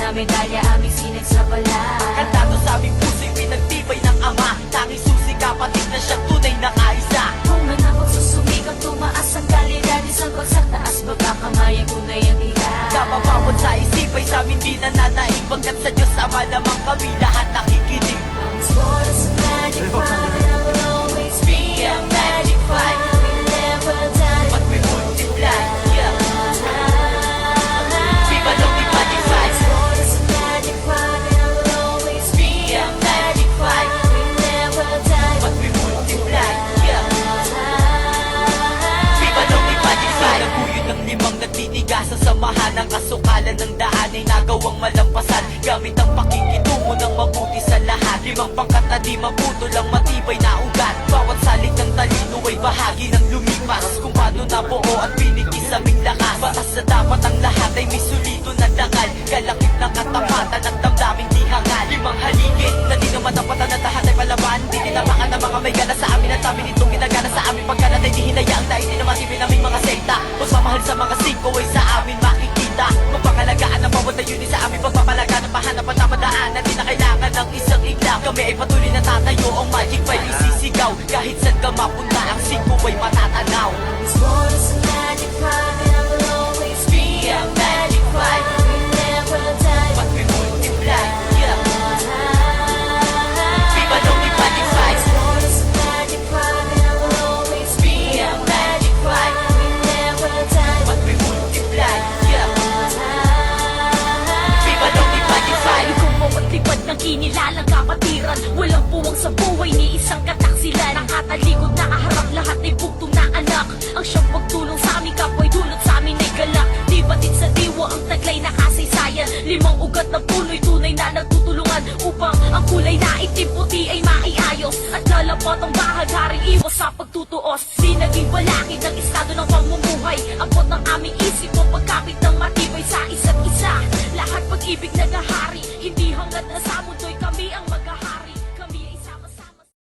na medalya aming sinag sa balat. Kantado sa aming puso'y pinagtibay ng ama. Tanging susi kapatid na siyang tunay na kaisa. Kung man ako susumikap, tumaas ang kalidad. Isang bagsak taas, baba kamay ang tunay ang hirap. Kapapawad sa isip ay sa amin di nananaig. Pagkat sa Diyos Ama lamang kami lahat nakikinig. It's for us a magic five, and I will always be a magic five. We'll never die, But we multiply, yeah. Viva the magic five. it's for us a magic five, and I will always be a magic five. We'll never die, But we multiply, yeah. Viva the magic five. Naguyod ng limang nagtitigasan. Samahan ng kasukalan ng daan ay nagawang malampasan. Gamit ang pakikitungo ng mabuti sa lahat. Limang pangkat na di mabuto lang matibay na ugat. Bawat salik ng talino ay bahagi ng lumipas. Kung paano nabuo at pinikis aming lakas. Batas na dapat ang lahat ay may sulito na dangal. Kalakip ng katapatan at damdaming di hangal. Limang haligid na di naman tapatan at lahat ay palaban. Di tinapakan ng mga may gana sa amin at amin itong ginagana sa amin. Pagkalat ay di hinayaang dahil di naman sipin naming mga sekta. Pagmamahal sa mga singko ay sa amin makikita. Mapangalagaan ang bawat na yun sa amin. Pagpapalaga ng pahanap at napadaan na di na kailangan ng isang iglang. Kami ay patuloy na tatayo ang magic five isisigaw. Kahit saan ka mapunta ang singko ay matatanaw. it's for us a magic five, and I will always be a magic five. We'll never die, But we multiply, yeah. Viva the magic five. it's for us a magic five, and I will always be a magic five. We'll never die, But we multiply, yeah. Viva the magic five. Kung bawat lipad ng kinilalang kapatiran, walang puwang sa buhay ni isang kataksilan. Nakatalikod na kaharap lahat ay bugtong na anak. Ang siyang pagtulong sa aming kapwa'y dulot sa amin ay galak. Di batid sa diwa ang taglay na kasaysayan. Limang ugat ng puno'y tunay na nagtutulungan upang ang kulay na itim puti ay maiayos. At lalapat ang bahagaring iwas sa pagtutuos. Di naging balakid ng estado ng pamumuhay. Abot ng aming isip o pagkapit ng matibay sa isa't isa. Lahat pag-ibig na